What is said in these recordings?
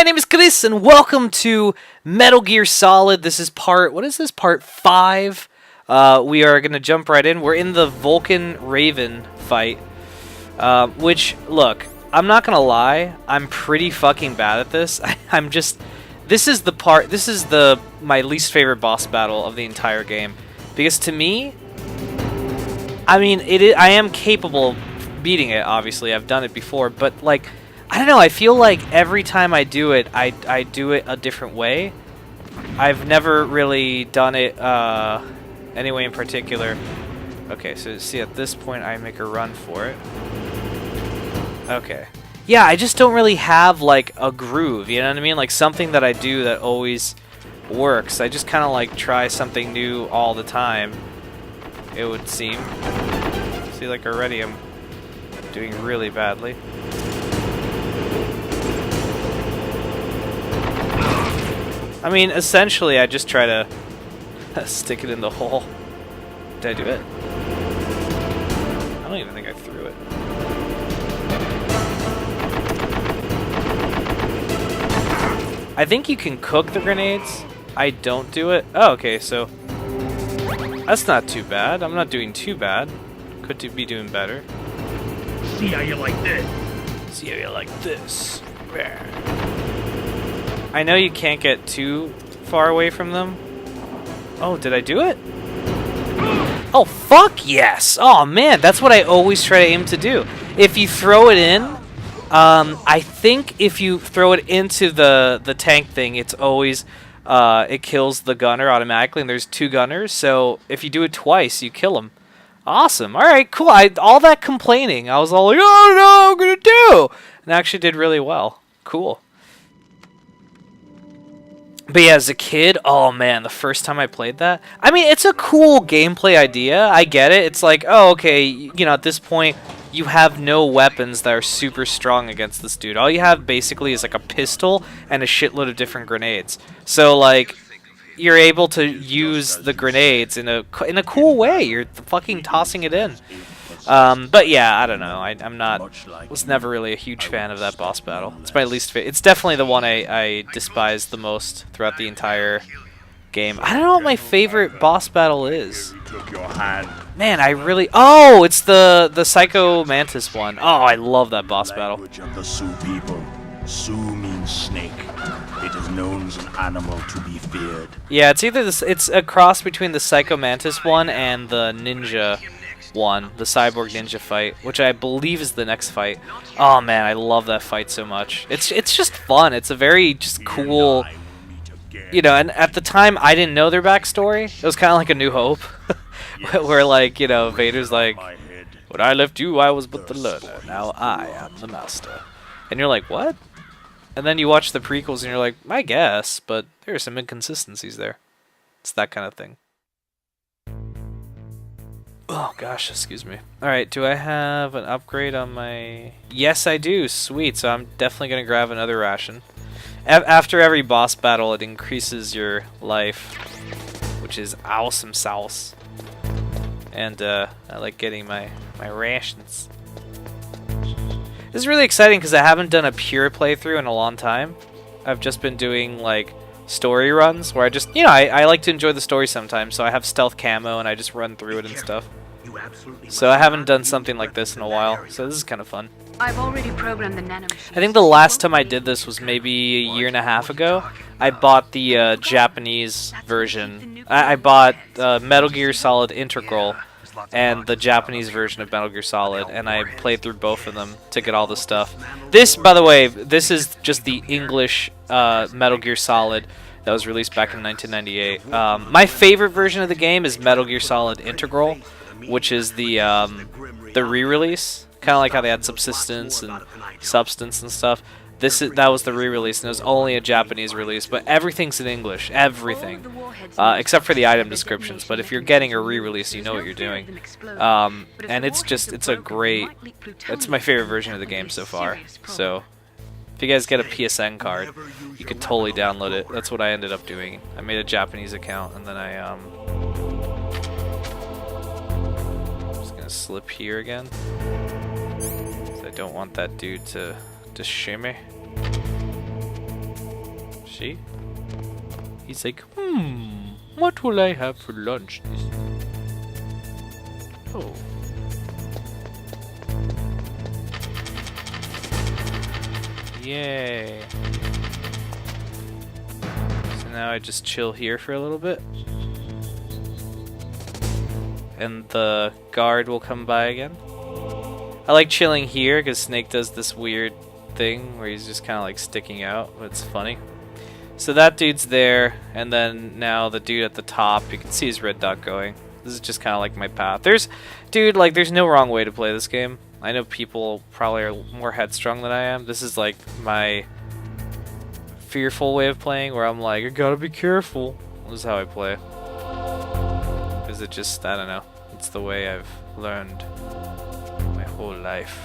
name is Chris, and welcome to Metal Gear Solid. This is what is this, part 5? We are going to jump right in. We're in the Vulcan Raven fight, which, look, I'm not going to lie, I'm pretty fucking bad at this. This is my least favorite boss battle of the entire game, because to me, I mean, I am capable of beating it, obviously, I've done it before, but, like, I don't know, I feel like every time I do it, I do it a different way. I've never really done it any way in particular. Okay, so see, at this point I make a run for it. Okay. Yeah, I just don't really have, like, a groove, you know what I mean? Like, something that I do that always works. I just kind of, like, try something new all the time, it would seem. See, like, already I'm doing really badly. I mean, essentially, I just try to stick it in the hole. Did I do it? I don't even think I threw it. I think you can cook the grenades. I don't do it. Oh, okay, so that's not too bad. I'm not doing too bad. Could be doing better. See how you like this. See how you like this. I know you can't get too far away from them. Oh, did I do it? Oh, fuck yes! Oh, man, that's what I always try to aim to do. If you throw it in, I think if you throw it into the tank thing, it's always, it kills the gunner automatically, and there's 2 gunners, so if you do it twice, you kill them. Awesome. Alright, cool. All that complaining, I was all like, oh no, I'm gonna do! And I actually did really well. Cool. But yeah, as a kid, oh man, the first time I played that, I mean, it's a cool gameplay idea, I get it. It's like, oh, okay, you know, at this point, you have no weapons that are super strong against this dude. All you have, basically, is like a pistol and a shitload of different grenades. So, like, you're able to use the grenades in a cool way. You're fucking tossing it in. But yeah, I don't know. I was never really a huge fan of that boss battle. It's my least favorite. It's definitely the one I despise the most throughout the entire game. I don't know what my favorite boss battle is. Man, I really... Oh, it's the Psycho Mantis one. Oh, I love that boss battle. Of the Sioux people. Sioux means snake. It is known as an animal to be feared. Yeah, it's either this. It's a cross between the Psycho Mantis one and the Ninja one, the Cyborg Ninja fight, which I believe is the next fight. Oh man, I love that fight so much. It's just fun. It's a very just cool, you know. And at the time, I didn't know their backstory. It was kind of like A New Hope, where like, you know, Vader's like, "When I left you, I was but the learner. Now I am the master." And you're like, what? And then you watch the prequels and you're like, I guess, but there are some inconsistencies there. It's that kind of thing. Oh gosh, excuse me. Alright, do I have an upgrade on my... Yes, I do. Sweet, so I'm definitely going to grab another ration. After every boss battle, it increases your life, which is awesome sauce. And I like getting my rations. This is really exciting because I haven't done a pure playthrough in a long time. I've just been doing, like, story runs where I just, you know, I like to enjoy the story sometimes, so I have stealth camo and I just run through it and stuff. So I haven't done something like this in a while, so this is kind of fun. I've already programmed the nanomachine. I think the last time I did this was maybe a year and a half ago. I bought the Japanese version. I bought Metal Gear Solid Integral and the Japanese version of Metal Gear Solid, and I played through both of them to get all the stuff. This, by the way, this is just the English Metal Gear Solid that was released back in 1998. My favorite version of the game is Metal Gear Solid Integral, which is the re-release, kind of like how they had Subsistence and Substance and stuff. That was the re-release, and it was only a Japanese release, but everything's in English, everything, except for the item descriptions. But if you're getting a re-release, you know what you're doing, and it's my favorite version of the game so far. So if you guys get a PSN card, you could totally download it. That's what I ended up doing. I made a Japanese account, and then I'm just gonna slip here again. I don't want that dude to shimmy. See? He's like, what will I have for lunch this Oh. Yay. So now I just chill here for a little bit. And the guard will come by again. I like chilling here because Snake does this weird thing where he's just kind of like sticking out, but it's funny. So that dude's there, and then now the dude at the top, you can see his red dot going. This is just kind of like my path. There's no wrong way to play this game. I know people probably are more headstrong than I am. This is like my fearful way of playing, where I'm like, I gotta be careful. This is how I play. Because it just, I don't know. It's the way I've learned my whole life.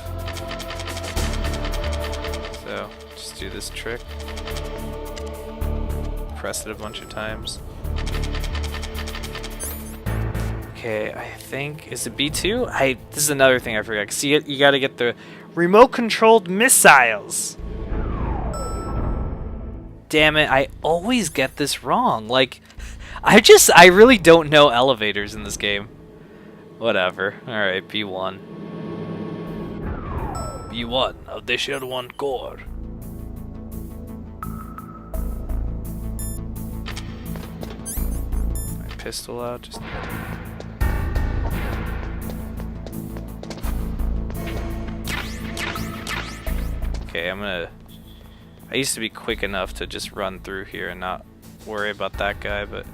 So, just do this trick. Press it a bunch of times. Okay, I think, is it B2? This is another thing I forgot. See it? You gotta get the remote-controlled missiles. Damn it, I always get this wrong. Like, I really don't know elevators in this game. Whatever. Alright, B1. B1 of the Sherwan Core. My pistol out, just... Okay, I used to be quick enough to just run through here and not worry about that guy, but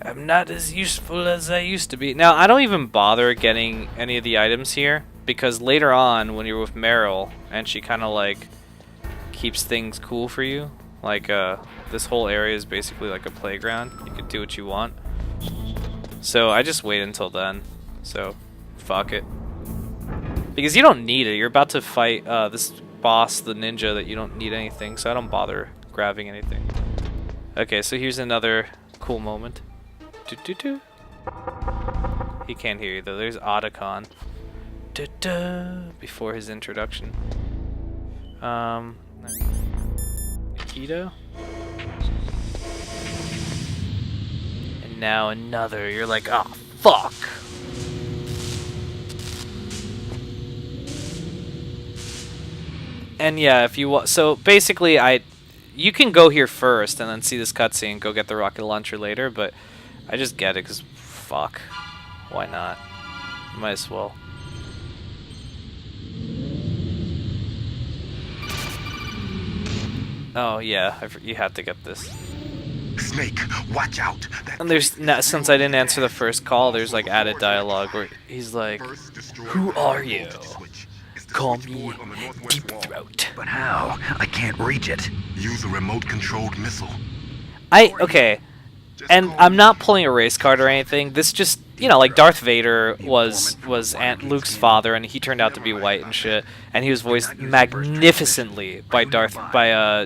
I'm not as useful as I used to be. Now, I don't even bother getting any of the items here, because later on, when you're with Meryl, and she kind of like keeps things cool for you, like this whole area is basically like a playground. You can do what you want. So I just wait until then. So, fuck it. Because you don't need it. You're about to fight this boss, the ninja, that you don't need anything, so I don't bother grabbing anything. Okay, so here's another cool moment. Doo-doo-doo. He can't hear you though. There's Otacon. Before his introduction. Nikito. And now another. You're like, oh, fuck. And yeah, if you want, so basically, you can go here first and then see this cutscene and go get the rocket launcher later. But I just get it because fuck, why not? Might as well. Oh yeah, you have to get this. Snake, watch out! And there's since I didn't answer the first call, there's like added dialogue where he's like, "Who are you? Call me Deep Throat." But how? I can't reach it. Use a remote-controlled missile. Okay, and I'm not pulling a race card or anything. This just, you know, like Darth Vader was Aunt Luke's father, and he turned out to be white and shit, and he was voiced magnificently by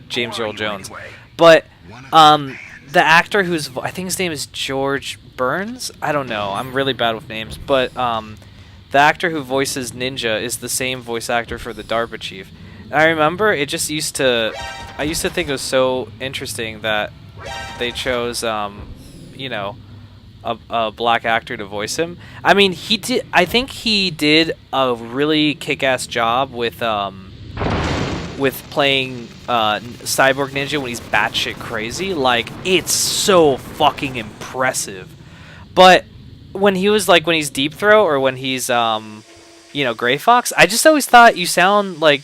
James Earl Jones. But the actor I think his name is George Burns. I don't know. I'm really bad with names, but the actor who voices Ninja is the same voice actor for the DARPA chief. And I remember I used to think it was so interesting that they chose, you know, a black actor to voice him. I mean, I think he did a really kick-ass job with playing Cyborg Ninja when he's batshit crazy. Like, it's so fucking impressive. But when he's Deep Throat or when he's you know, Gray Fox, I just always thought you sound like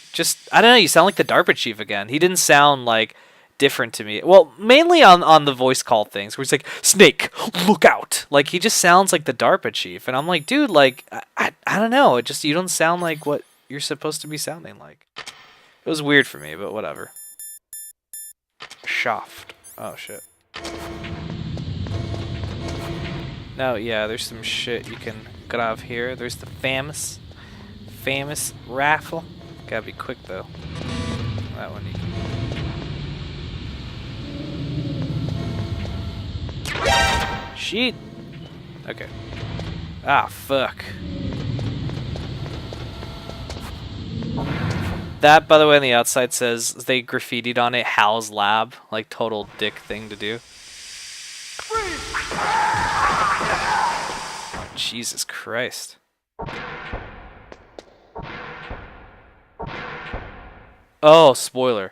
I don't know, you sound like the DARPA chief again. He didn't sound like different to me. Well, mainly on the voice call things where he's like, "Snake, look out!" Like, he just sounds like the DARPA chief, and I'm like, dude, like I don't know, you don't sound like what you're supposed to be sounding like. It was weird for me, but whatever. Shaft. Oh shit. Now, yeah, there's some shit you can grab here. There's the famous rifle. Gotta be quick though. That one you can. Shit. Okay. Ah, fuck. That, by the way, on the outside says they graffitied on it Hal's Lab. Like, total dick thing to do. Jesus Christ. Oh, spoiler.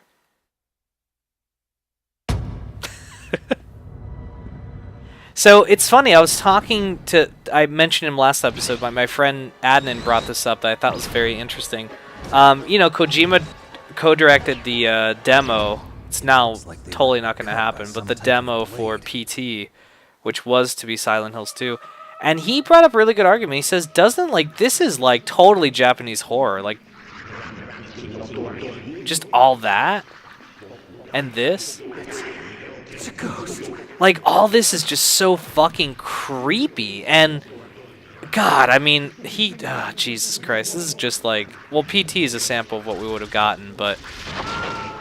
So it's funny, I mentioned him last episode, my friend Adnan brought this up that I thought was very interesting. You know, Kojima co-directed the demo. It's now totally not going to happen, but the demo for PT, which was to be Silent Hills 2. And he brought up a really good argument. He says, this is like totally Japanese horror. Like, just all that? And this? It's a ghost. Like, all this is just so fucking creepy. And, God, I mean, Jesus Christ. This is just like, well, PT is a sample of what we would have gotten, but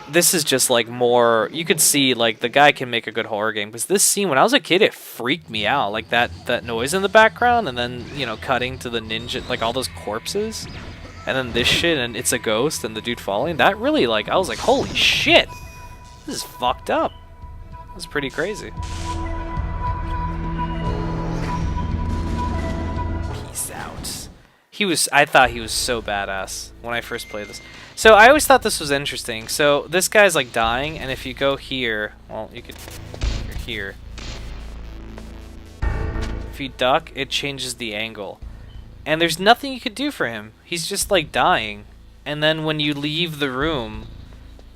this is just like more, you could see, like, the guy can make a good horror game. Because this scene, when I was a kid, it freaked me out. Like, that noise in the background, and then, you know, cutting to the ninja, like, all those corpses. And then this shit, and it's a ghost, and the dude falling. That really, like, I was like, holy shit. This is fucked up. It's pretty crazy. Peace out. I thought he was so badass when I first played this. So I always thought this was interesting. So this guy's like dying, and if you go here, well, you're here. If you duck, it changes the angle. And there's nothing you could do for him. He's just like dying. And then when you leave the room,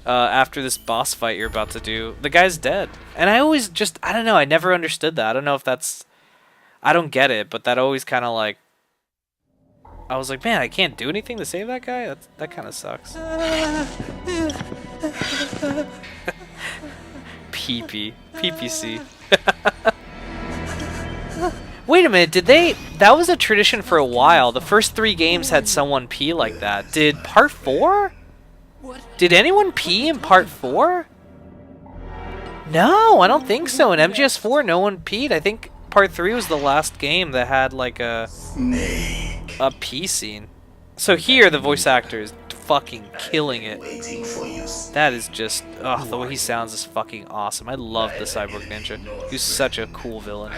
after this boss fight you're about to do, the guy's dead. And I always just, I don't know, I never understood that. I don't know if that's, I don't get it, but that always kind of like, I was like, man, I can't do anything to save that guy? That kind of sucks. PPC. Wait a minute, that was a tradition for a while. The first 3 games had someone pee like that. Did part 4? Did anyone pee in part 4? No, I don't think so. In MGS4, no one peed. I think part 3 was the last game that had like a pee scene. So here, the voice actor is fucking killing it. That is just, the way he sounds is fucking awesome. I love the Cyborg Ninja. He's such a cool villain.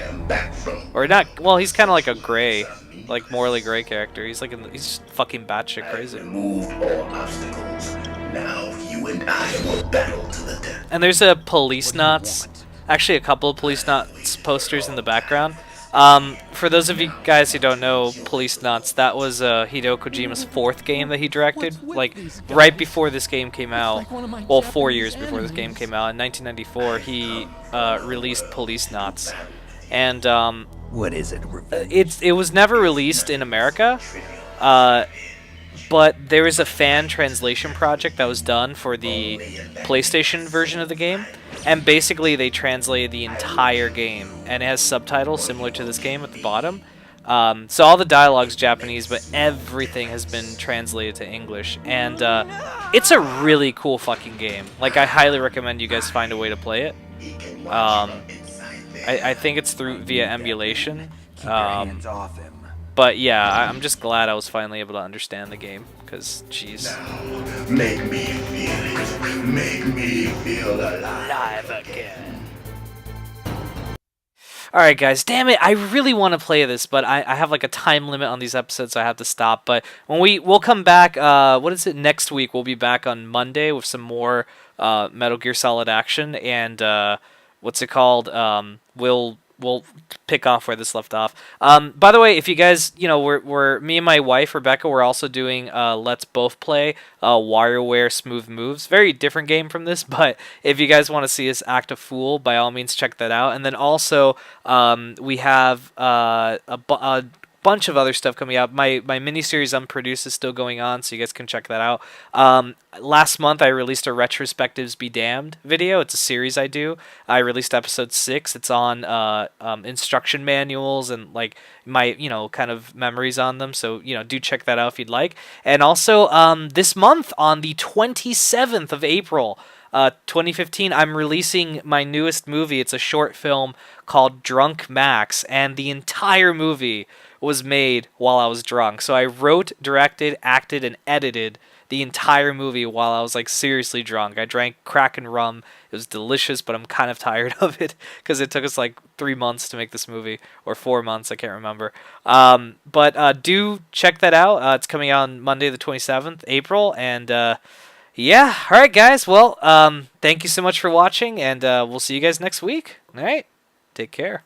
Or not, well, he's kind of like a gray, like morally gray character. He's like, he's fucking batshit crazy. Remove all obstacles. Now you and I will battle to the death. And there's a Police Knots, actually a couple of Police Knots posters in the background. For those of you guys who don't know Police Knots, that was Hideo Kojima's 4th game that he directed, like right before this game came out. Well, 4 years before this game came out. In 1994, he released Police Knots, and What is it? it was never released in America. But there was a fan translation project that was done for the PlayStation version of the game, and basically they translated the entire game, and it has subtitles similar to this game at the bottom. So all the dialogue's Japanese, but everything has been translated to English, and it's a really cool fucking game. Like, I highly recommend you guys find a way to play it. I think it's via emulation. Keep your hands off him. But yeah, I'm just glad I was finally able to understand the game, because, jeez. Make me feel it. Make me feel alive Again. Alright guys, damn it, I really want to play this, but I have like a time limit on these episodes, so I have to stop. But when we'll come back, what is it, next week, we'll be back on Monday with some more Metal Gear Solid action, and what's it called, we'll pick off where this left off. By the way, if you guys, you know, we're me and my wife Rebecca, we're also doing Let's Both Play WarioWare Smooth Moves. Very different game from this, but if you guys want to see us act a fool, by all means check that out. And then also we have a bunch of other stuff coming out. My miniseries Unproduced is still going on, so you guys can check that out. Last month I released a Retrospectives Be Damned video. It's a series I do. I released episode 6. It's on instruction manuals and like my, you know, kind of memories on them. So, you know, do check that out if you'd like. And also this month on the 27th of April, 2015, I'm releasing my newest movie. It's a short film called Drunk Max, and the entire movie was made while I was drunk. So I wrote, directed, acted, and edited the entire movie while I was like seriously drunk. I drank crack and rum. It was delicious, but I'm kind of tired of it because it took us like 3 months to make this movie, or 4 months, I can't remember. But do check that out. It's coming out on Monday the 27th, April, and yeah. All right, guys. Well, thank you so much for watching, and we'll see you guys next week. All right. Take care.